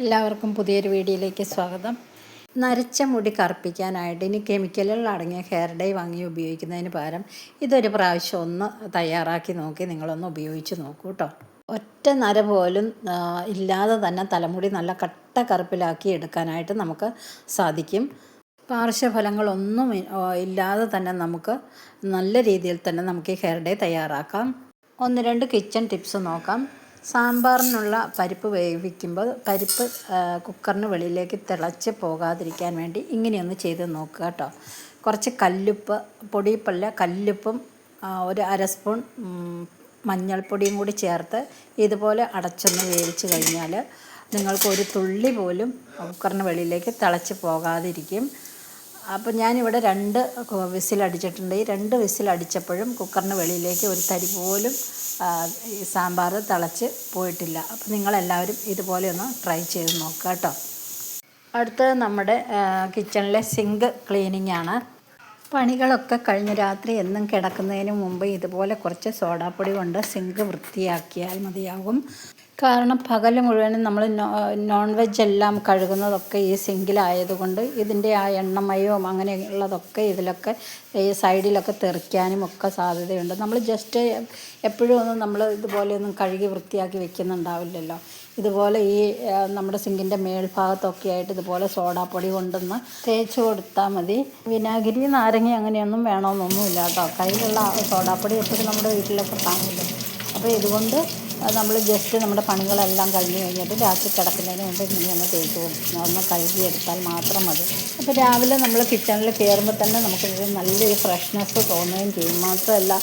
എല്ലാവർക്കും പുതിയൊരു വീഡിയോയിലേക്ക് സ്വാഗതം. നരച്ച മുടി കറുപ്പിക്കാനായിട്ട് ഇനി കെമിക്കലുകൾ അടങ്ങിയ ഹെയർ ഡൈ വാങ്ങി ഉപയോഗിക്കുന്നതിന് പകരം ഇതൊരു പ്രാവശ്യം ഒന്ന് തയ്യാറാക്കി നോക്കി നിങ്ങളൊന്ന് ഉപയോഗിച്ച് നോക്കൂ കേട്ടോ. ഒറ്റ നര പോലും ഇല്ലാതെ തന്നെ തലമുടി നല്ല കട്ട കറുപ്പിലാക്കി എടുക്കാനായിട്ട് നമുക്ക് സാധിക്കും. പാർശ്വഫലങ്ങളൊന്നും ഇല്ലാതെ തന്നെ നമുക്ക് നല്ല രീതിയിൽ തന്നെ നമുക്ക് ഈ ഹെയർ ഡൈ തയ്യാറാക്കാം. 1-2 കിച്ചൺ ടിപ്സ് നോക്കാം. സാമ്പാറിനുള്ള പരിപ്പ് വേവിക്കുമ്പോൾ പരിപ്പ് കുക്കറിന് വെളിയിലേക്ക് തിളച്ച് പോകാതിരിക്കാൻ വേണ്ടി ഇങ്ങനെയൊന്ന് ചെയ്ത് നോക്കുക കേട്ടോ. കുറച്ച് കല്ലുപ്പ്, പൊടിയപ്പല്ല കല്ലുപ്പും ഒരു അര സ്പൂൺ മഞ്ഞൾപ്പൊടിയും കൂടി ചേർത്ത് ഇതുപോലെ അടച്ചൊന്ന് വേവിച്ച് കഴിഞ്ഞാൽ നിങ്ങൾക്ക് ഒരു തുള്ളി പോലും കുക്കറിന് വെളിയിലേക്ക് തിളച്ച് പോകാതിരിക്കും. അപ്പോൾ ഞാനിവിടെ 2 വിസിലടിച്ചിട്ടുണ്ട്. ഈ 2 വിസിലടിച്ചപ്പോഴും കുക്കറിന് വെളിയിലേക്ക് ഒരു തരി പോലും ഈ സാമ്പാർ തിളച്ച് പോയിട്ടില്ല. അപ്പോൾ നിങ്ങളെല്ലാവരും ഇതുപോലെ ഒന്ന് ട്രൈ ചെയ്ത് നോക്കുക കേട്ടോ. അടുത്തത് നമ്മുടെ കിച്ചണിലെ സിങ്ക് ക്ലീനിങ് ആണ്. പണികളൊക്കെ കഴിഞ്ഞ് രാത്രി എന്നും കിടക്കുന്നതിന് മുമ്പ് ഇതുപോലെ കുറച്ച് സോഡാപ്പൊടി കൊണ്ട് സിങ്ക് വൃത്തിയാക്കിയാൽ മതിയാകും. കാരണം പകൽ മുഴുവനും നമ്മൾ നോൺ വെജ് എല്ലാം കഴുകുന്നതൊക്കെ ഈ സിങ്കിലായതുകൊണ്ട് ഇതിൻ്റെ ആ എണ്ണമയവും അങ്ങനെയുള്ളതൊക്കെ ഇതിലൊക്കെ ഈ സൈഡിലൊക്കെ തെറിക്കാനും ഒക്കെ സാധ്യതയുണ്ട്. നമ്മൾ ജസ്റ്റ് എപ്പോഴും ഒന്നും നമ്മൾ ഇതുപോലെയൊന്നും കഴുകി വൃത്തിയാക്കി വെക്കുന്നുണ്ടാവില്ലല്ലോ. ഇതുപോലെ ഈ നമ്മുടെ സിങ്കിൻ്റെ മേൽഭാഗത്തൊക്കെ ആയിട്ട് ഇതുപോലെ സോഡാപ്പൊടി കൊണ്ടൊന്ന് തേച്ച് കൊടുത്താൽ മതി. വിനാഗിരി, നാരങ്ങ അങ്ങനെയൊന്നും വേണമെന്നൊന്നുമില്ല കേട്ടോ. കയ്യിലുള്ള സോഡാപ്പൊടി എപ്പോഴും നമ്മുടെ വീട്ടിലൊക്കെ കാണില്ല. അപ്പോൾ ഇതുകൊണ്ട് നമ്മൾ ജസ്റ്റ് നമ്മുടെ പണികളെല്ലാം കഴിഞ്ഞ് കഴിഞ്ഞിട്ട് രാത്രി കിടക്കുന്നതിന് മുമ്പ് ഇങ്ങനെയൊന്ന് തേച്ച് ഒന്ന് കഴുകിയെടുത്താൽ മാത്രം മതി. അപ്പോൾ രാവിലെ നമ്മൾ കിച്ചണിൽ കയറുമ്പോൾ തന്നെ നമുക്ക് നല്ലൊരു ഫ്രഷ്നെസ് തോന്നുകയും ചെയ്യും. മാത്രമല്ല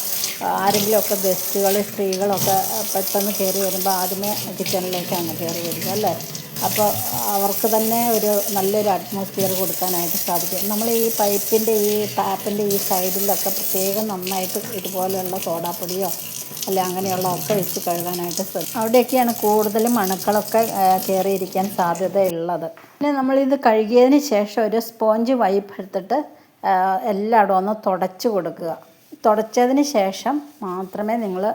ആരെങ്കിലുമൊക്കെ ഗസ്റ്റുകൾ, സ്ത്രീകളൊക്കെ പെട്ടെന്ന് കയറി വരുമ്പോൾ ആദ്യമേ കിച്ചണിലേക്കാണ് കയറി വരിക അല്ലേ. അപ്പോൾ അവർക്ക് തന്നെ ഒരു നല്ലൊരു അറ്റ്മോസ്ഫിയർ കൊടുക്കാനായിട്ട് സാധിക്കും. നമ്മൾ ഈ പൈപ്പിൻ്റെ ഈ ടാപ്പിൻ്റെ ഈ സൈഡിലൊക്കെ പ്രത്യേകം നന്നായിട്ട് ഇതുപോലെയുള്ള സോഡാപ്പൊടിയോ അല്ല അങ്ങനെയുള്ളതൊക്കെ വെച്ച് കഴുകാനായിട്ട് ശ്രദ്ധിക്കും. അവിടെയൊക്കെയാണ് കൂടുതലും അണുക്കളൊക്കെ കയറിയിരിക്കാൻ സാധ്യതയുള്ളത്. പിന്നെ നമ്മളിത് കഴുകിയതിന് ശേഷം ഒരു സ്പോഞ്ച് വൈപ്പ് എടുത്തിട്ട് എല്ലായിടും ഒന്ന് തുടച്ച് കൊടുക്കുക. തുടച്ചതിന് ശേഷം മാത്രമേ നിങ്ങൾ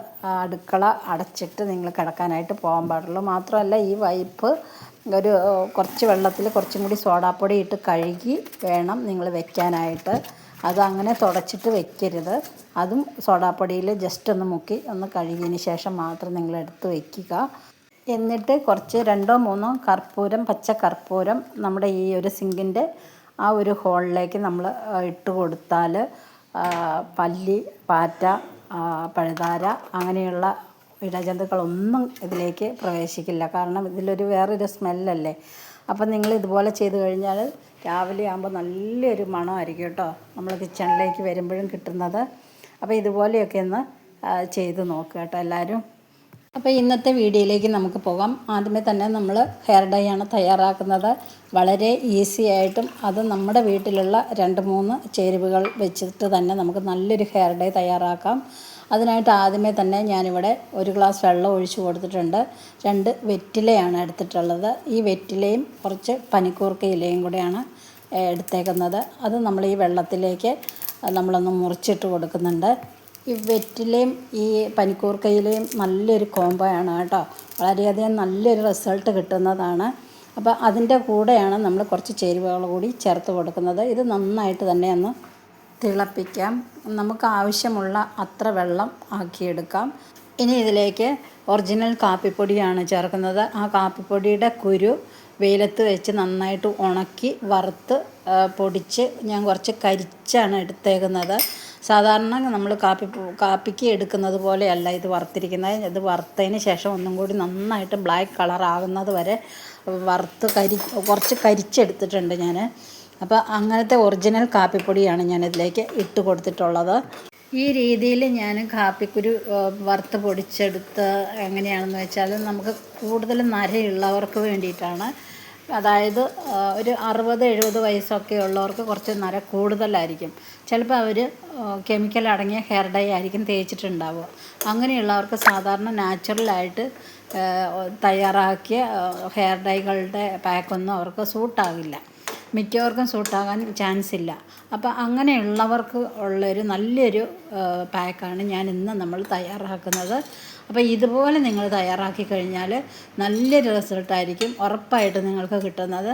അടുക്കള അടച്ചിട്ട് നിങ്ങൾ കിടക്കാനായിട്ട് പോകാൻ പാടുള്ളൂ. മാത്രമല്ല ഈ വൈപ്പ് ഒരു കുറച്ച് വെള്ളത്തിൽ കുറച്ചും കൂടി സോഡാപ്പൊടി ഇട്ട് കഴുകി വേണം നിങ്ങൾ വെക്കാനായിട്ട്. അതങ്ങനെ തുടച്ചിട്ട് വെക്കരുത്. അതും സോഡാപ്പൊടിയിൽ ജസ്റ്റ് ഒന്ന് മുക്കി ഒന്ന് കഴുകിയതിന് ശേഷം മാത്രം നിങ്ങൾ എടുത്ത് വയ്ക്കുക. എന്നിട്ട് കുറച്ച് 2-3 കർപ്പൂരം, പച്ച കർപ്പൂരം നമ്മുടെ ഈ ഒരു സിങ്കിൻ്റെ ആ ഒരു ഹോളിലേക്ക് നമ്മൾ ഇട്ട് കൊടുത്താൽ പല്ലി, പാറ്റ, പഴുതാര അങ്ങനെയുള്ള ഇഴജന്തുക്കളൊന്നും ഇതിലേക്ക് പ്രവേശിക്കില്ല. കാരണം ഇതിലൊരു വേറൊരു സ്മെല്ലല്ലേ. അപ്പം നിങ്ങൾ ഇതുപോലെ ചെയ്ത് കഴിഞ്ഞാൽ രാവിലെ ആകുമ്പോൾ നല്ലൊരു മണമായിരിക്കും കേട്ടോ നമ്മൾ കിച്ചണിലേക്ക് വരുമ്പോഴും കിട്ടുന്നത്. അപ്പോൾ ഇതുപോലെയൊക്കെ ഒന്ന് ചെയ്ത് നോക്കുക കേട്ടോ എല്ലാവരും. അപ്പോൾ ഇന്നത്തെ വീഡിയോയിലേക്ക് നമുക്ക് പോകാം. ആദ്യമേ തന്നെ നമ്മൾ ഹെയർ ഡൈ ആണ് തയ്യാറാക്കുന്നത്. വളരെ ഈസി ആയിട്ടും അത് നമ്മുടെ വീട്ടിലുള്ള 2-3 ചേരുവകൾ വെച്ചിട്ട് തന്നെ നമുക്ക് നല്ലൊരു ഹെയർ ഡൈ തയ്യാറാക്കാം. അതിനായിട്ട് ആദ്യമേ തന്നെ ഞാനിവിടെ 1 ഗ്ലാസ് വെള്ളം ഒഴിച്ച് കൊടുത്തിട്ടുണ്ട്. 2 വെറ്റിലയാണ് എടുത്തിട്ടുള്ളത്. ഈ വെറ്റിലയും കുറച്ച് പനിക്കൂർക്ക ഇലയും കൂടെയാണ് എടുത്തേക്കുന്നത്. അത് നമ്മൾ ഈ വെള്ളത്തിലേക്ക് നമ്മളൊന്ന് മുറിച്ചിട്ട് കൊടുക്കുന്നുണ്ട്. ഈ വെറ്റിലയും ഈ പനിക്കൂർക്കയിലയും നല്ലൊരു കോംബോയാണ് കേട്ടോ. വളരെയധികം നല്ലൊരു റിസൾട്ട് കിട്ടുന്നതാണ്. അപ്പോൾ അതിൻ്റെ കൂടെയാണ് നമ്മൾ കുറച്ച് ചേരുവകൾ കൂടി ചേർത്ത് കൊടുക്കുന്നത്. ഇത് നന്നായിട്ട് തന്നെ ഒന്ന് തിളപ്പിക്കാം. നമുക്ക് ആവശ്യമുള്ള അത്ര വെള്ളം ആക്കിയെടുക്കാം. ഇനി ഇതിലേക്ക് ഒറിജിനൽ കാപ്പിപ്പൊടിയാണ് ചേർക്കുന്നത്. ആ കാപ്പിപ്പൊടിയുടെ കുരു വെയിലത്ത് വെച്ച് നന്നായിട്ട് ഉണക്കി വറുത്ത് പൊടിച്ച് ഞാൻ കുറച്ച് കരിച്ചാണ് എടുത്തേക്കുന്നത്. സാധാരണ നമ്മൾ കാപ്പിക്ക് എടുക്കുന്നത് പോലെയല്ല ഇത് വറുത്തിരിക്കുന്നത്. ഇത് വറുത്തതിന് ശേഷം ഒന്നും കൂടി നന്നായിട്ട് ബ്ലാക്ക് കളറാകുന്നത് വരെ വറുത്ത് കുറച്ച് കരിച്ചെടുത്തിട്ടുണ്ട് ഞാൻ. അപ്പോൾ അങ്ങനത്തെ ഒറിജിനൽ കാപ്പിപ്പൊടിയാണ് ഞാൻ ഇതിലേക്ക് ഇട്ട് കൊടുത്തിട്ടുള്ളത്. ഈ രീതിയിൽ ഞാൻ കാപ്പിക്കുരു വറുത്ത് പൊടിച്ചെടുത്ത് എങ്ങനെയാണെന്ന് വെച്ചാൽ നമുക്ക് കൂടുതൽ നരയുള്ളവർക്ക് വേണ്ടിയിട്ടാണ്. അതായത് ഒരു 60-70 വയസ്സൊക്കെ ഉള്ളവർക്ക് കുറച്ച് നര കൂടുതലായിരിക്കും. ചിലപ്പോൾ അവർ കെമിക്കൽ അടങ്ങിയ ഹെയർ ഡൈ ആയിരിക്കും തേച്ചിട്ടുണ്ടാവുക. അങ്ങനെയുള്ളവർക്ക് സാധാരണ നാച്ചുറലായിട്ട് തയ്യാറാക്കിയ ഹെയർ ഡൈകളുടെ പാക്കൊന്നും അവർക്ക് സൂട്ടാകില്ല. മിക്കവർക്കും സൂട്ടാകാൻ ചാൻസ് ഇല്ല. അപ്പോൾ അങ്ങനെയുള്ളവർക്ക് ഉള്ളൊരു നല്ലൊരു പാക്കാണ് ഞാൻ ഇന്ന് നമ്മൾ തയ്യാറാക്കുന്നത്. അപ്പോൾ ഇതുപോലെ നിങ്ങൾ തയ്യാറാക്കി കഴിഞ്ഞാൽ നല്ലൊരു റിസൾട്ടായിരിക്കും ഉറപ്പായിട്ട് നിങ്ങൾക്ക് കിട്ടുന്നത്.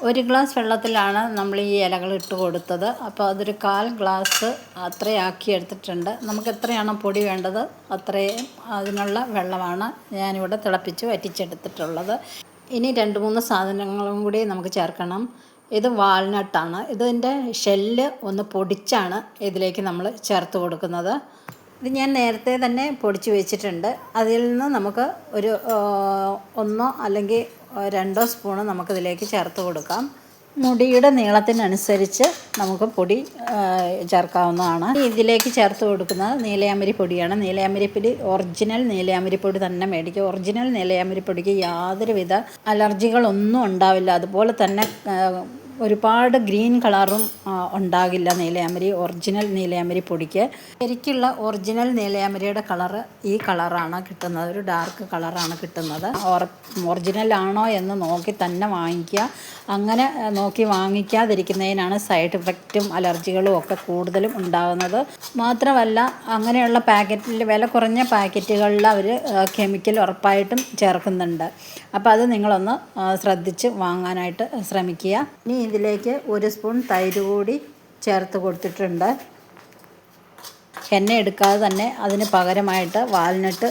1 ഗ്ലാസ് വെള്ളത്തിലാണ് നമ്മൾ ഈ ഇലകൾ ഇട്ട് കൊടുത്തത്. അപ്പോൾ അതൊരു 1/4 ഗ്ലാസ് അത്രയാക്കി എടുത്തിട്ടുണ്ട്. നമുക്ക് എത്രയാണോ പൊടി വേണ്ടത് അത്രയും അതിനുള്ള വെള്ളമാണ് ഞാനിവിടെ തിളപ്പിച്ച് വറ്റിച്ചെടുത്തിട്ടുള്ളത്. ഇനി 2-3 സാധനങ്ങളും കൂടി നമുക്ക് ചേർക്കണം. ഇത് വാൾനട്ടാണ്. ഇതിൻ്റെ ഷെല്ല് ഒന്ന് പൊടിച്ചാണ് ഇതിലേക്ക് നമ്മൾ ചേർത്ത് കൊടുക്കുന്നത്. ഇത് ഞാൻ നേരത്തെ തന്നെ പൊടിച്ച് വെച്ചിട്ടുണ്ട്. അതിൽ നിന്ന് നമുക്ക് ഒരു 1 അല്ലെങ്കിൽ 2 സ്പൂണ് നമുക്കിതിലേക്ക് ചേർത്ത് കൊടുക്കാം. മുടിയുടെ നീളത്തിനനുസരിച്ച് നമുക്ക് പൊടി ചേർക്കാവുന്നതാണ്. ഇതിലേക്ക് ചേർത്ത് കൊടുക്കുന്നത് നീലയാമരി പൊടിയാണ്. നീലയാമരി പൊടി ഒറിജിനൽ നീലയാമരി പൊടി തന്നെ മേടിക്കുക. ഒറിജിനൽ നീലയാമരി പൊടിക്ക് യാതൊരുവിധ അലർജികളൊന്നും ഉണ്ടാവില്ല. അതുപോലെ തന്നെ ഒരുപാട് ഗ്രീൻ കളറും ഉണ്ടാകില്ല ഒറിജിനൽ നീലയാമരി പൊടിക്ക്. ശരിക്കുള്ള ഒറിജിനൽ നീലയാമരിയുടെ കളറ് ഈ കളറാണ് കിട്ടുന്നത്. ഒരു ഡാർക്ക് കളറാണ് കിട്ടുന്നത്. ഒറിജിനൽ ആണോ എന്ന് നോക്കി തന്നെ വാങ്ങിക്കുക. അങ്ങനെ നോക്കി വാങ്ങിക്കാതിരിക്കുന്നതിനാണ് സൈഡ് ഇഫക്റ്റും അലർജികളും ഒക്കെ കൂടുതലും ഉണ്ടാകുന്നത്. മാത്രമല്ല അങ്ങനെയുള്ള പാക്കറ്റിൽ വില കുറഞ്ഞ പാക്കറ്റുകളിൽ അവർ കെമിക്കൽ ഉറപ്പായിട്ടും ചേർക്കുന്നുണ്ട്. അപ്പോൾ അത് നിങ്ങളൊന്ന് ശ്രദ്ധിച്ച് വാങ്ങാനായിട്ട് ശ്രമിക്കുക. ഇനി ഇതിലേക്ക് 1 സ്പൂൺ തൈര് കൂടി ചേർത്ത് കൊടുത്തിട്ടുണ്ട്. എണ്ണ എടുക്കാതെ തന്നെ അതിന് പകരമായിട്ട് വാൽനട്ട്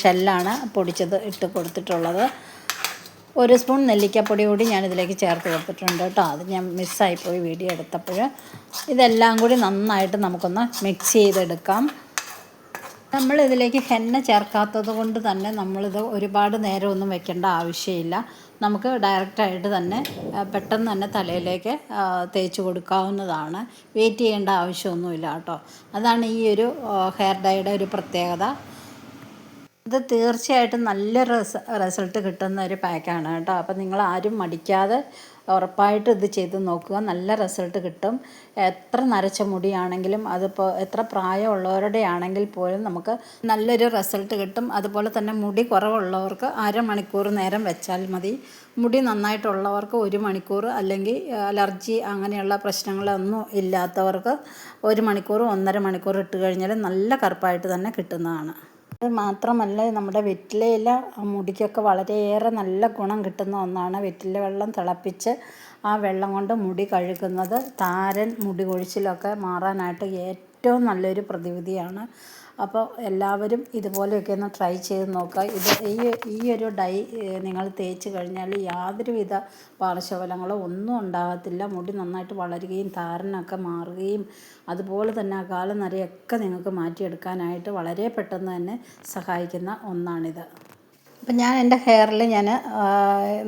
ഷെല്ലാണ് പൊടിച്ചത് ഇട്ട് കൊടുത്തിട്ടുള്ളത്. 1 സ്പൂൺ നെല്ലിക്കപ്പൊടി കൂടി ഞാനിതിലേക്ക് ചേർത്ത് കൊടുത്തിട്ടുണ്ട് കേട്ടോ. അത് ഞാൻ മിസ്സായിപ്പോയി വീഡിയോ എടുത്തപ്പോൾ. ഇതെല്ലാം കൂടി നന്നായിട്ട് നമുക്കൊന്ന് മിക്സ് ചെയ്തെടുക്കാം. നമ്മളിതിലേക്ക് ഹെന്ന ചേർക്കാത്തത് കൊണ്ട് തന്നെ നമ്മളിത് ഒരുപാട് നേരമൊന്നും വെക്കേണ്ട ആവശ്യമില്ല. നമുക്ക് ഡയറക്റ്റായിട്ട് തന്നെ പെട്ടെന്ന് തന്നെ തലയിലേക്ക് തേച്ച് കൊടുക്കാവുന്നതാണ്. വെയിറ്റ് ചെയ്യേണ്ട ആവശ്യമൊന്നുമില്ല കേട്ടോ. അതാണ് ഈ ഒരു ഹെയർ ഡൈയുടെ ഒരു പ്രത്യേകത. ഇത് തീർച്ചയായിട്ടും നല്ലൊരു റിസൾട്ട് കിട്ടുന്ന ഒരു പാക്കാണ് കേട്ടോ. അപ്പോൾ നിങ്ങൾ ആരും മടിക്കാതെ ഉറപ്പായിട്ട് ഇത് ചെയ്ത് നോക്കുക. നല്ല റിസൾട്ട് കിട്ടും. എത്ര നരച്ച മുടിയാണെങ്കിലും അതിപ്പോൾ എത്ര പ്രായമുള്ളവരുടെ ആണെങ്കിൽ പോലും നമുക്ക് നല്ലൊരു റിസൾട്ട് കിട്ടും. അതുപോലെ തന്നെ മുടി കുറവുള്ളവർക്ക് 1/2 മണിക്കൂർ നേരം വെച്ചാൽ മതി. മുടി നന്നായിട്ടുള്ളവർക്ക് 1 മണിക്കൂർ, അല്ലെങ്കിൽ അലർജി അങ്ങനെയുള്ള പ്രശ്നങ്ങളൊന്നും ഇല്ലാത്തവർക്ക് 1 മണിക്കൂർ 1.5 മണിക്കൂർ ഇട്ട് കഴിഞ്ഞാൽ നല്ല കറുപ്പായിട്ട് തന്നെ കിട്ടുന്നതാണ്. അത് മാത്രമല്ല നമ്മുടെ വെറ്റിലയില മുടിക്കൊക്കെ വളരെയേറെ നല്ല ഗുണം കിട്ടുന്ന ഒന്നാണ്. വെറ്റില വെള്ളം തിളപ്പിച്ച് ആ വെള്ളം കൊണ്ട് മുടി കഴുകുന്നത് താരൻ, മുടി കൊഴിച്ചിലൊക്കെ മാറാനായിട്ട് ഏറ്റവും നല്ലൊരു പ്രതിവിധിയാണ്. അപ്പോൾ എല്ലാവരും ഇതുപോലെയൊക്കെ ഒന്ന് ട്രൈ ചെയ്ത് നോക്കുക. ഈ ഒരു ഡൈ നിങ്ങൾ തേച്ച് കഴിഞ്ഞാൽ യാതൊരുവിധ പാർശ്വഫലങ്ങളോ ഒന്നും ഉണ്ടാകത്തില്ല. മുടി നന്നായിട്ട് വളരുകയും താരനൊക്കെ മാറുകയും അതുപോലെ തന്നെ അകാല നരയൊക്കെ നിങ്ങൾക്ക് മാറ്റിയെടുക്കാനായിട്ട് വളരെ പെട്ടെന്ന് തന്നെ സഹായിക്കുന്ന ഒന്നാണിത്. അപ്പം ഞാൻ എൻ്റെ ഹെയറിൽ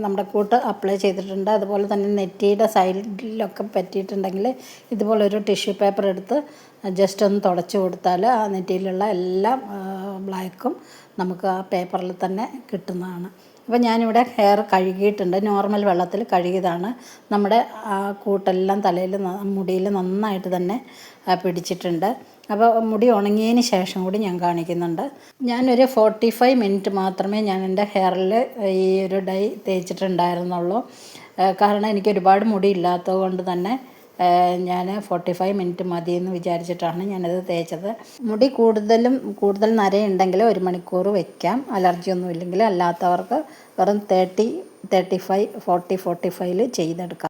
നമ്മുടെ കൂട്ട് അപ്ലൈ ചെയ്തിട്ടുണ്ട്. അതുപോലെ തന്നെ നെറ്റിയുടെ സൈഡിലൊക്കെ പറ്റിയിട്ടുണ്ടെങ്കിൽ ഇതുപോലൊരു ടിഷ്യൂ പേപ്പർ എടുത്ത് ജസ്റ്റ് ഒന്ന് തുടച്ച് കൊടുത്താൽ ആ നെറ്റിയിലുള്ള എല്ലാ ബ്ലാക്കും നമുക്ക് ആ പേപ്പറിൽ തന്നെ കിട്ടുന്നതാണ്. അപ്പോൾ ഞാനിവിടെ ഹെയർ കഴുകിയിട്ടുണ്ട്. നോർമൽ വെള്ളത്തിൽ കഴുകിയതാണ്. നമ്മുടെ ആ കൂട്ടെല്ലാം തലയിൽ മുടിയിൽ നന്നായിട്ട് തന്നെ പിടിച്ചിട്ടുണ്ട്. അപ്പോൾ മുടി ഉണങ്ങിയതിന് ശേഷം കൂടി ഞാൻ കാണിക്കുന്നുണ്ട്. ഞാനൊരു 45 മിനിറ്റ് മാത്രമേ ഞാൻ എൻ്റെ ഹെയറിൽ ഈ ഒരു ഡൈ തേച്ചിട്ടുണ്ടായിരുന്നുള്ളൂ. കാരണം എനിക്ക് ഒരുപാട് മുടി ഇല്ലാത്തത് കൊണ്ട് തന്നെ ഞാൻ 45 മിനിറ്റ് മതിയെന്ന് വിചാരിച്ചിട്ടാണ് ഞാനത് തേച്ചത്. മുടി കൂടുതൽ നരയുണ്ടെങ്കിൽ 1 മണിക്കൂർ വയ്ക്കാം. അലർജിയൊന്നും ഇല്ലെങ്കിൽ. അല്ലാത്തവർക്ക് വെറും 30, 35, 40, 45 ചെയ്തെടുക്കാം.